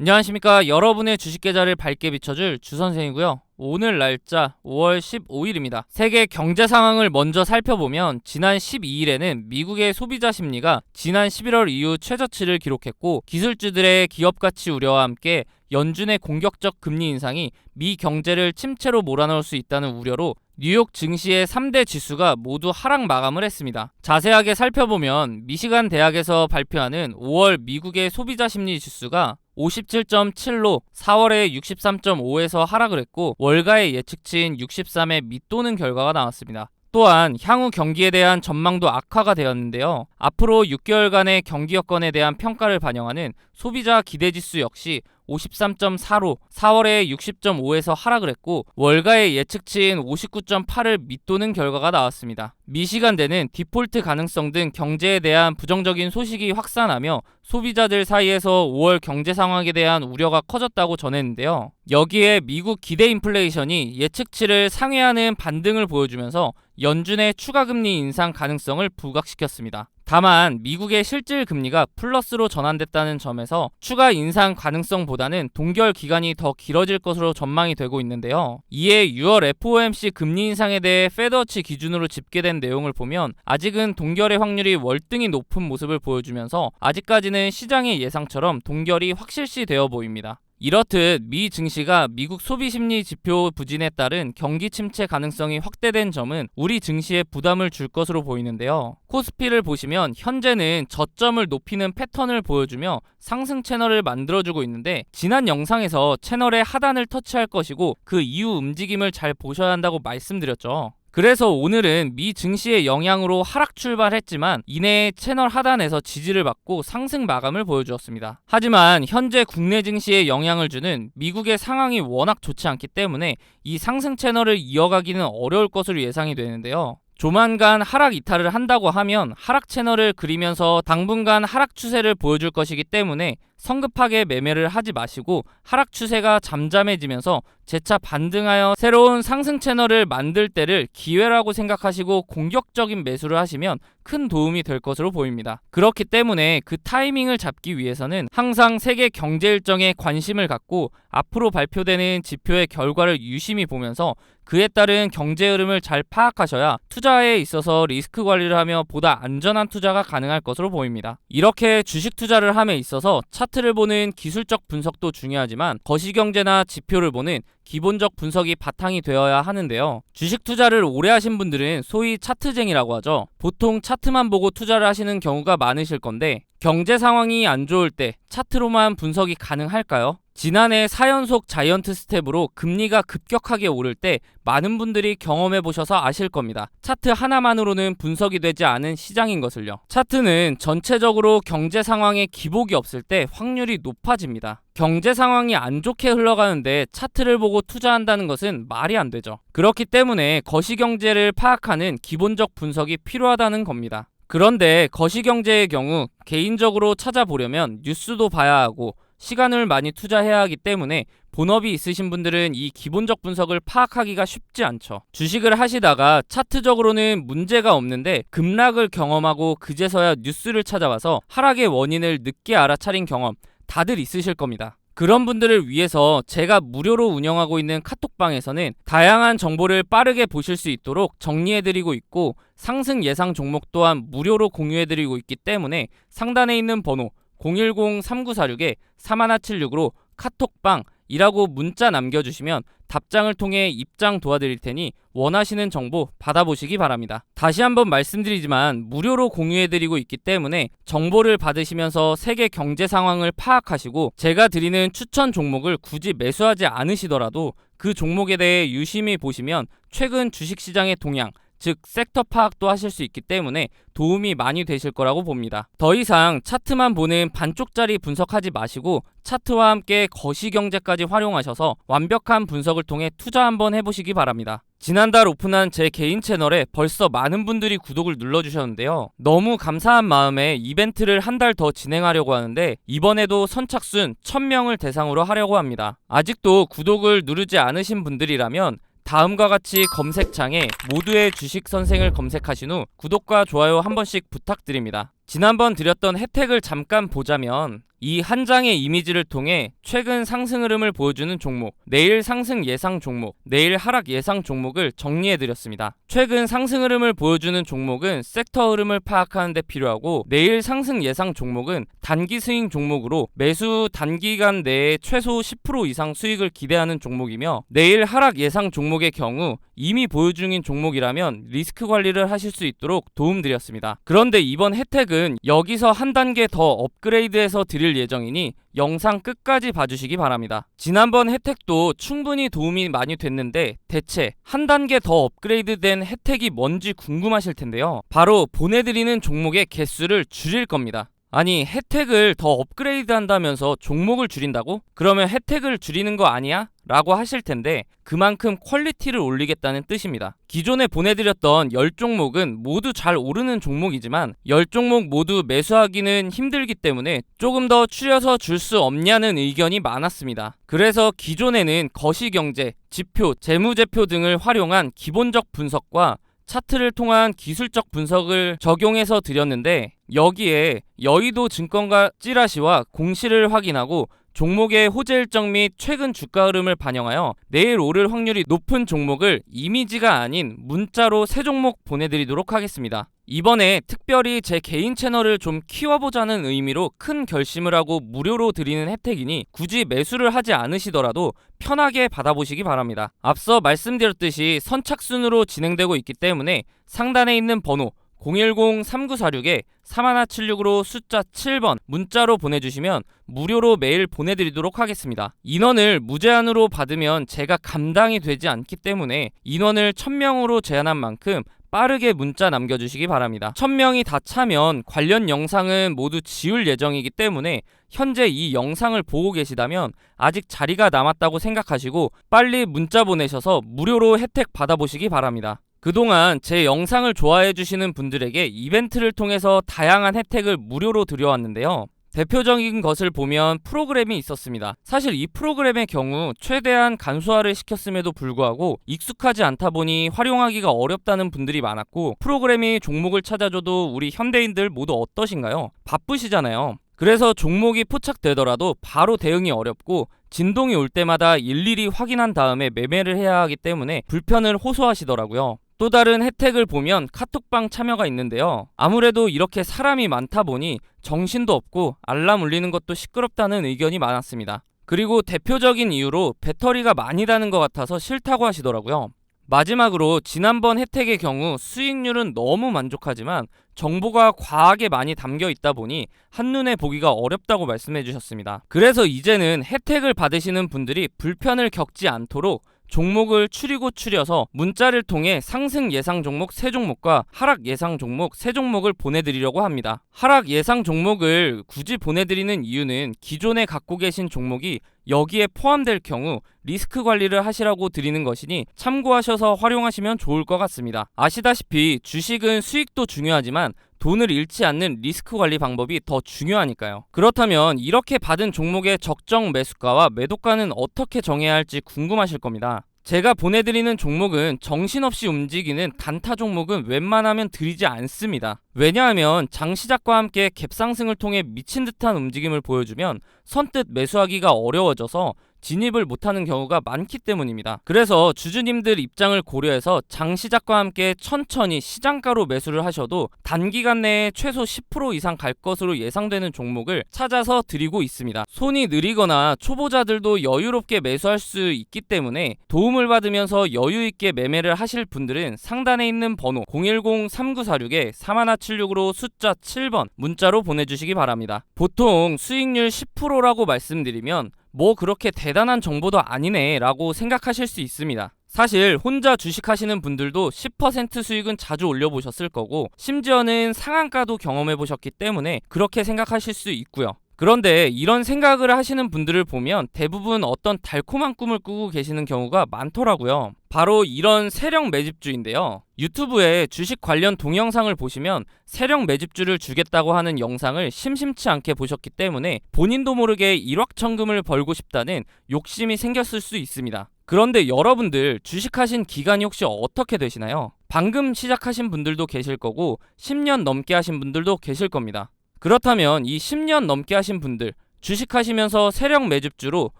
안녕하십니까. 여러분의 주식 계좌를 밝게 비춰줄 주선생이고요. 오늘 날짜 5월 15일입니다. 세계 경제 상황을 먼저 살펴보면 지난 12일에는 미국의 소비자 심리가 지난 11월 이후 최저치를 기록했고, 기술주들의 기업 가치 우려와 함께 연준의 공격적 금리 인상이 미 경제를 침체로 몰아넣을 수 있다는 우려로 뉴욕 증시의 3대 지수가 모두 하락 마감을 했습니다. 자세하게 살펴보면 미시간 대학에서 발표하는 5월 미국의 소비자 심리 지수가 57.7로 4월에 63.5에서 하락을 했고, 월가의 예측치인 63에 밑도는 결과가 나왔습니다. 또한 향후 경기에 대한 전망도 악화가 되었는데요. 앞으로 6개월간의 경기 여건에 대한 평가를 반영하는 소비자 기대지수 역시 53.4로 4월에 60.5에서 하락을 했고, 월가의 예측치인 59.8을 밑도는 결과가 나왔습니다. 미시간대는 디폴트 가능성 등 경제에 대한 부정적인 소식이 확산하며 소비자들 사이에서 5월 경제 상황에 대한 우려가 커졌다고 전했는데요. 여기에 미국 기대 인플레이션이 예측치를 상회하는 반등을 보여주면서 연준의 추가 금리 인상 가능성을 부각시켰습니다. 다만 미국의 실질 금리가 플러스로 전환됐다는 점에서 추가 인상 가능성보다는 동결 기간이 더 길어질 것으로 전망이 되고 있는데요. 이에 6월 FOMC 금리 인상에 대해 페드워치 기준으로 집계된 내용을 보면 아직은 동결의 확률이 월등히 높은 모습을 보여주면서 아직까지는 시장의 예상처럼 동결이 확실시 되어 보입니다. 이렇듯 미 증시가 미국 소비심리 지표 부진에 따른 경기 침체 가능성이 확대된 점은 우리 증시에 부담을 줄 것으로 보이는데요. 코스피를 보시면 현재는 저점을 높이는 패턴을 보여주며 상승 채널을 만들어주고 있는데, 지난 영상에서 채널의 하단을 터치할 것이고 그 이후 움직임을 잘 보셔야 한다고 말씀드렸죠. 그래서 오늘은 미 증시의 영향으로 하락 출발했지만 이내 채널 하단에서 지지를 받고 상승 마감을 보여주었습니다. 하지만 현재 국내 증시에 영향을 주는 미국의 상황이 워낙 좋지 않기 때문에 이 상승 채널을 이어가기는 어려울 것으로 예상이 되는데요. 조만간 하락 이탈을 한다고 하면 하락 채널을 그리면서 당분간 하락 추세를 보여줄 것이기 때문에 성급하게 매매를 하지 마시고 하락 추세가 잠잠해지면서 재차 반등하여 새로운 상승 채널을 만들 때를 기회라고 생각하시고 공격적인 매수를 하시면 큰 도움이 될 것으로 보입니다. 그렇기 때문에 그 타이밍을 잡기 위해서는 항상 세계 경제 일정에 관심을 갖고 앞으로 발표되는 지표의 결과를 유심히 보면서 그에 따른 경제 흐름을 잘 파악하셔야 투자에 있어서 리스크 관리를 하며 보다 안전한 투자가 가능할 것으로 보입니다. 이렇게 주식 투자를 함에 있어서 차트를 보는 기술적 분석도 중요하지만 거시경제나 지표를 보는 기본적 분석이 바탕이 되어야 하는데요. 주식 투자를 오래 하신 분들은 소위 차트쟁이라고 하죠. 보통 차트만 보고 투자를 하시는 경우가 많으실 건데, 경제 상황이 안 좋을 때 차트로만 분석이 가능할까요? 지난해 4연속 자이언트 스텝으로 금리가 급격하게 오를 때 많은 분들이 경험해 보셔서 아실 겁니다. 차트 하나만으로는 분석이 되지 않은 시장인 것을요. 차트는 전체적으로 경제 상황에 기복이 없을 때 확률이 높아집니다. 경제 상황이 안 좋게 흘러가는데 차트를 보고 투자한다는 것은 말이 안 되죠. 그렇기 때문에 거시경제를 파악하는 기본적 분석이 필요하다는 겁니다. 그런데 거시경제의 경우 개인적으로 찾아보려면 뉴스도 봐야 하고 시간을 많이 투자해야 하기 때문에 본업이 있으신 분들은 이 기본적 분석을 파악하기가 쉽지 않죠. 주식을 하시다가 차트적으로는 문제가 없는데 급락을 경험하고 그제서야 뉴스를 찾아와서 하락의 원인을 늦게 알아차린 경험 다들 있으실 겁니다. 그런 분들을 위해서 제가 무료로 운영하고 있는 카톡방에서는 다양한 정보를 빠르게 보실 수 있도록 정리해드리고 있고, 상승 예상 종목 또한 무료로 공유해드리고 있기 때문에 상단에 있는 번호 010-3946-3176으로 카톡방이라고 문자 남겨주시면 답장을 통해 입장 도와드릴 테니 원하시는 정보 받아보시기 바랍니다. 다시 한번 말씀드리지만 무료로 공유해드리고 있기 때문에 정보를 받으시면서 세계 경제 상황을 파악하시고 제가 드리는 추천 종목을 굳이 매수하지 않으시더라도 그 종목에 대해 유심히 보시면 최근 주식시장의 동향, 즉 섹터 파악도 하실 수 있기 때문에 도움이 많이 되실 거라고 봅니다. 더 이상 차트만 보는 반쪽짜리 분석하지 마시고 차트와 함께 거시경제까지 활용하셔서 완벽한 분석을 통해 투자 한번 해보시기 바랍니다. 지난달 오픈한 제 개인 채널에 벌써 많은 분들이 구독을 눌러주셨는데요. 너무 감사한 마음에 이벤트를 한 달 더 진행하려고 하는데 이번에도 선착순 1000명을 대상으로 하려고 합니다. 아직도 구독을 누르지 않으신 분들이라면 다음과 같이 검색창에 모두의 주식 선생을 검색하신 후 구독과 좋아요 한 번씩 부탁드립니다. 지난번 드렸던 혜택을 잠깐 보자면 이 한 장의 이미지를 통해 최근 상승 흐름을 보여주는 종목, 내일 상승 예상 종목, 내일 하락 예상 종목을 정리해드렸습니다. 최근 상승 흐름을 보여주는 종목은 섹터 흐름을 파악하는 데 필요하고, 내일 상승 예상 종목은 단기 스윙 종목으로 매수 단기간 내에 최소 10% 이상 수익을 기대하는 종목이며, 내일 하락 예상 종목의 경우 이미 보유 중인 종목이라면 리스크 관리를 하실 수 있도록 도움드렸습니다. 그런데 이번 혜택은 여기서 한 단계 더 업그레이드해서 드릴 예정이니 영상 끝까지 봐주시기 바랍니다. 지난번 혜택도 충분히 도움이 많이 됐는데 대체 한 단계 더 업그레이드된 혜택이 뭔지 궁금하실 텐데요. 바로 보내드리는 종목의 개수를 줄일 겁니다. 아니, 혜택을 더 업그레이드 한다면서 종목을 줄인다고? 그러면 혜택을 줄이는 거 아니야? 라고 하실 텐데, 그만큼 퀄리티를 올리겠다는 뜻입니다. 기존에 보내드렸던 10종목은 모두 잘 오르는 종목이지만 10종목 모두 매수하기는 힘들기 때문에 조금 더 줄여서 줄 수 없냐는 의견이 많았습니다. 그래서 기존에는 거시경제, 지표, 재무제표 등을 활용한 기본적 분석과 차트를 통한 기술적 분석을 적용해서 드렸는데, 여기에 여의도 증권가 찌라시와 공시를 확인하고 종목의 호재 일정 및 최근 주가 흐름을 반영하여 내일 오를 확률이 높은 종목을 이미지가 아닌 문자로 3종목 보내드리도록 하겠습니다. 이번에 특별히 제 개인 채널을 좀 키워보자는 의미로 큰 결심을 하고 무료로 드리는 혜택이니 굳이 매수를 하지 않으시더라도 편하게 받아보시기 바랍니다. 앞서 말씀드렸듯이 선착순으로 진행되고 있기 때문에 상단에 있는 번호 010-3946-3176으로 숫자 7번 문자로 보내주시면 무료로 메일 보내드리도록 하겠습니다. 인원을 무제한으로 받으면 제가 감당이 되지 않기 때문에 인원을 1000명으로 제한한 만큼 빠르게 문자 남겨주시기 바랍니다. 1000명이 다 차면 관련 영상은 모두 지울 예정이기 때문에 현재 이 영상을 보고 계시다면 아직 자리가 남았다고 생각하시고 빨리 문자 보내셔서 무료로 혜택 받아보시기 바랍니다. 그동안 제 영상을 좋아해주시는 분들에게 이벤트를 통해서 다양한 혜택을 무료로 드려왔는데요. 대표적인 것을 보면 프로그램이 있었습니다. 사실 이 프로그램의 경우 최대한 간소화를 시켰음에도 불구하고 익숙하지 않다 보니 활용하기가 어렵다는 분들이 많았고, 프로그램이 종목을 찾아줘도 우리 현대인들 모두 어떠신가요? 바쁘시잖아요. 그래서 종목이 포착되더라도 바로 대응이 어렵고 진동이 올 때마다 일일이 확인한 다음에 매매를 해야 하기 때문에 불편을 호소하시더라고요. 또 다른 혜택을 보면 카톡방 참여가 있는데요. 아무래도 이렇게 사람이 많다 보니 정신도 없고 알람 울리는 것도 시끄럽다는 의견이 많았습니다. 그리고 대표적인 이유로 배터리가 많이 다는 것 같아서 싫다고 하시더라고요. 마지막으로 지난번 혜택의 경우 수익률은 너무 만족하지만 정보가 과하게 많이 담겨 있다 보니 한눈에 보기가 어렵다고 말씀해 주셨습니다. 그래서 이제는 혜택을 받으시는 분들이 불편을 겪지 않도록 종목을 추려서 문자를 통해 상승 예상 종목 3종목과 하락 예상 종목 3종목을 보내드리려고 합니다. 하락 예상 종목을 굳이 보내드리는 이유는 기존에 갖고 계신 종목이 여기에 포함될 경우 리스크 관리를 하시라고 드리는 것이니 참고하셔서 활용하시면 좋을 것 같습니다. 아시다시피 주식은 수익도 중요하지만 돈을 잃지 않는 리스크 관리 방법이 더 중요하니까요. 그렇다면 이렇게 받은 종목의 적정 매수가와 매도가는 어떻게 정해야 할지 궁금하실 겁니다. 제가 보내드리는 종목은 정신없이 움직이는 단타 종목은 웬만하면 드리지 않습니다. 왜냐하면 장시작과 함께 갭상승을 통해 미친 듯한 움직임을 보여주면 선뜻 매수하기가 어려워져서 진입을 못하는 경우가 많기 때문입니다. 그래서 주주님들 입장을 고려해서 장시작과 함께 천천히 시장가로 매수를 하셔도 단기간 내에 최소 10% 이상 갈 것으로 예상되는 종목을 찾아서 드리고 있습니다. 손이 느리거나 초보자들도 여유롭게 매수할 수 있기 때문에 도움을 받으면서 여유있게 매매를 하실 분들은 상단에 있는 번호 010-3946-3176으로 숫자 7번 문자로 보내주시기 바랍니다. 보통 수익률 10%라고 말씀드리면 뭐 그렇게 대단한 정보도 아니네 라고 생각하실 수 있습니다. 사실 혼자 주식하시는 분들도 10% 수익은 자주 올려보셨을 거고 심지어는 상한가도 경험해보셨기 때문에 그렇게 생각하실 수 있고요. 그런데 이런 생각을 하시는 분들을 보면 대부분 어떤 달콤한 꿈을 꾸고 계시는 경우가 많더라고요. 바로 이런 세력 매집주인데요. 유튜브에 주식 관련 동영상을 보시면 세력 매집주를 주겠다고 하는 영상을 심심치 않게 보셨기 때문에 본인도 모르게 일확천금을 벌고 싶다는 욕심이 생겼을 수 있습니다. 그런데 여러분들 주식하신 기간이 혹시 어떻게 되시나요? 방금 시작하신 분들도 계실 거고 10년 넘게 하신 분들도 계실 겁니다. 그렇다면 이 10년 넘게 하신 분들, 주식하시면서 세력 매집주로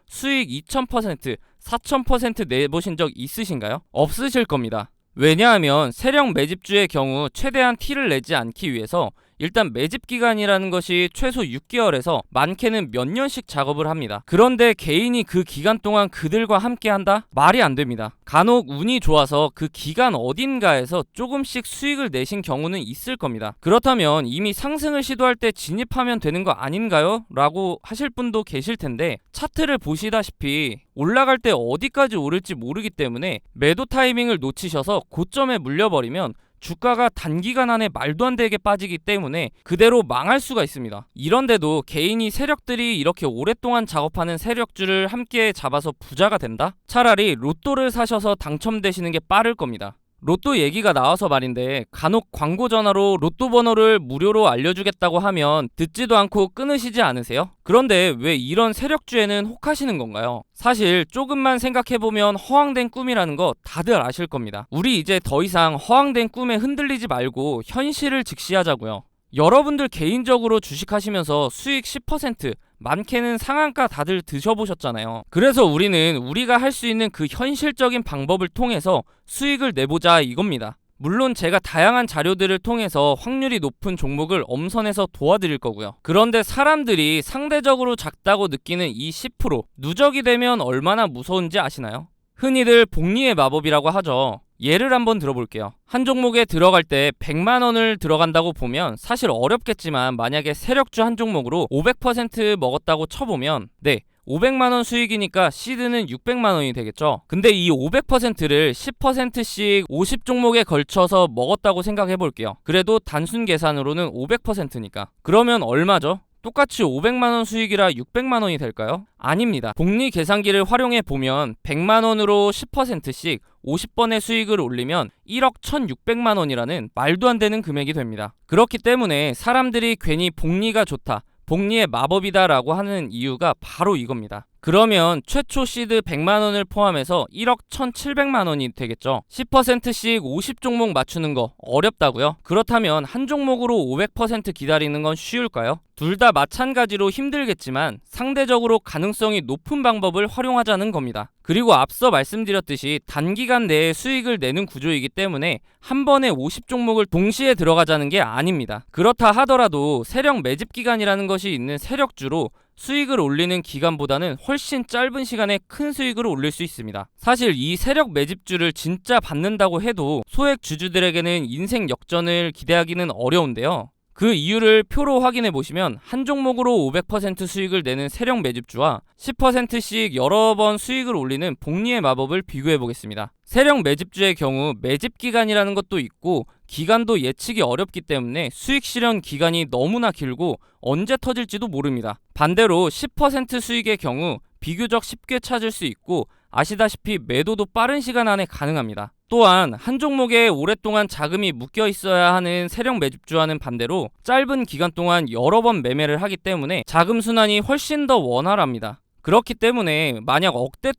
수익 2000%, 4000% 내보신 적 있으신가요? 없으실 겁니다. 왜냐하면 세력 매집주의 경우 최대한 티를 내지 않기 위해서 일단 매집 기간이라는 것이 최소 6개월에서 많게는 몇 년씩 작업을 합니다. 그런데 개인이 그 기간 동안 그들과 함께 한다? 말이 안 됩니다. 간혹 운이 좋아서 그 기간 어딘가에서 조금씩 수익을 내신 경우는 있을 겁니다. 그렇다면 이미 상승을 시도할 때 진입하면 되는 거 아닌가요? 라고 하실 분도 계실 텐데, 차트를 보시다시피 올라갈 때 어디까지 오를지 모르기 때문에 매도 타이밍을 놓치셔서 고점에 물려버리면 주가가 단기간 안에 말도 안 되게 빠지기 때문에 그대로 망할 수가 있습니다. 이런데도 개인이 세력들이 이렇게 오랫동안 작업하는 세력주를 함께 잡아서 부자가 된다? 차라리 로또를 사셔서 당첨되시는 게 빠를 겁니다. 로또 얘기가 나와서 말인데, 간혹 광고 전화로 로또 번호를 무료로 알려주겠다고 하면 듣지도 않고 끊으시지 않으세요? 그런데 왜 이런 세력주에는 혹하시는 건가요? 사실 조금만 생각해보면 허황된 꿈이라는 거 다들 아실 겁니다. 우리 이제 더 이상 허황된 꿈에 흔들리지 말고 현실을 직시하자고요. 여러분들 개인적으로 주식하시면서 수익 10%, 많게는 상한가 다들 드셔보셨잖아요. 그래서 우리는 우리가 할 수 있는 그 현실적인 방법을 통해서 수익을 내보자 이겁니다. 물론 제가 다양한 자료들을 통해서 확률이 높은 종목을 엄선해서 도와드릴 거고요. 그런데 사람들이 상대적으로 작다고 느끼는 이 10%, 누적이 되면 얼마나 무서운지 아시나요? 흔히들 복리의 마법이라고 하죠. 예를 한번 들어볼게요. 한 종목에 들어갈 때 100만 원을 들어간다고 보면 사실 어렵겠지만, 만약에 세력주 한 종목으로 500% 먹었다고 쳐보면 500만 원 수익이니까 시드는 600만 원이 되겠죠. 근데 이 500%를 10%씩 50종목에 걸쳐서 먹었다고 생각해 볼게요. 그래도 단순 계산으로는 500%니까. 그러면 얼마죠? 똑같이 500만원 수익이라 600만원이 될까요? 아닙니다. 복리 계산기를 활용해 보면 100만원으로 10%씩 50번의 수익을 올리면 1억 1600만원이라는 말도 안 되는 금액이 됩니다. 그렇기 때문에 사람들이 괜히 복리가 좋다, 복리의 마법이다 라고 하는 이유가 바로 이겁니다. 그러면 최초 시드 100만원을 포함해서 1억 1700만원이 되겠죠. 10%씩 50종목 맞추는 거 어렵다고요? 그렇다면 한 종목으로 500% 기다리는 건 쉬울까요? 둘 다 마찬가지로 힘들겠지만 상대적으로 가능성이 높은 방법을 활용하자는 겁니다. 그리고 앞서 말씀드렸듯이 단기간 내에 수익을 내는 구조이기 때문에 한 번에 50종목을 동시에 들어가자는 게 아닙니다. 그렇다 하더라도 세력 매집 기간이라는 것이 있는 세력주로 수익을 올리는 기간보다는 훨씬 짧은 시간에 큰 수익을 올릴 수 있습니다. 사실 이 세력 매집주를 진짜 받는다고 해도 소액 주주들에게는 인생 역전을 기대하기는 어려운데요. 그 이유를 표로 확인해 보시면 한 종목으로 500% 수익을 내는 세력 매집주와 10%씩 여러 번 수익을 올리는 복리의 마법을 비교해 보겠습니다. 세력 매집주의 경우 매집 기간이라는 것도 있고 기간도 예측이 어렵기 때문에 수익 실현 기간이 너무나 길고 언제 터질지도 모릅니다. 반대로 10% 수익의 경우 비교적 쉽게 찾을 수 있고 아시다시피 매도도 빠른 시간 안에 가능합니다. 또한 한 종목에 오랫동안 자금이 묶여 있어야 하는 세력 매집주와는 반대로 짧은 기간 동안 여러 번 매매를 하기 때문에 자금 순환이 훨씬 더 원활합니다. 그렇기 때문에 만약 억대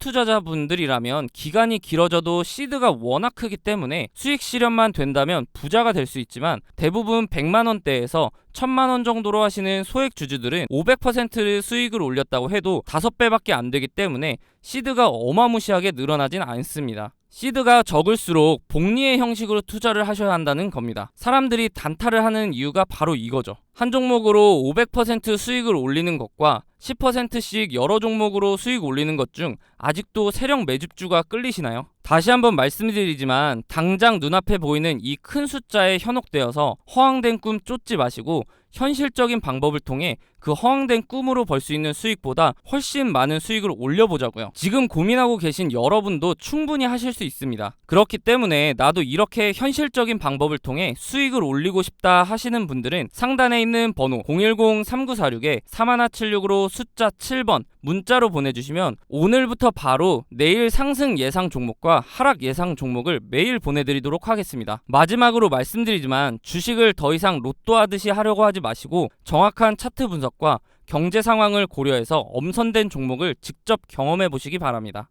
투자자분들이라면 기간이 길어져도 시드가 워낙 크기 때문에 수익 실현만 된다면 부자가 될 수 있지만, 대부분 100만원대에서 1000만원 정도로 하시는 소액 주주들은 500% 수익을 올렸다고 해도 5배밖에 안 되기 때문에 시드가 어마무시하게 늘어나진 않습니다. 시드가 적을수록 복리의 형식으로 투자를 하셔야 한다는 겁니다. 사람들이 단타를 하는 이유가 바로 이거죠. 한 종목으로 500% 수익을 올리는 것과 10%씩 여러 종목으로 수익 올리는 것 중 아직도 세력 매집주가 끌리시나요? 다시 한번 말씀드리지만 당장 눈앞에 보이는 이 큰 숫자에 현혹되어서 허황된 꿈 쫓지 마시고 현실적인 방법을 통해 그 허황된 꿈으로 벌 수 있는 수익보다 훨씬 많은 수익을 올려보자고요. 지금 고민하고 계신 여러분도 충분히 하실 수 있습니다. 그렇기 때문에 나도 이렇게 현실적인 방법을 통해 수익을 올리고 싶다 하시는 분들은 상단에 있는 번호 010-3946-3176으로 숫자 7번 문자로 보내주시면 오늘부터 바로 내일 상승 예상 종목과 하락 예상 종목을 매일 보내드리도록 하겠습니다. 마지막으로 말씀드리지만 주식을 더 이상 로또 하듯이 하려고 하지 마시고 정확한 차트 분석과 경제 상황을 고려해서 엄선된 종목을 직접 경험해 보시기 바랍니다.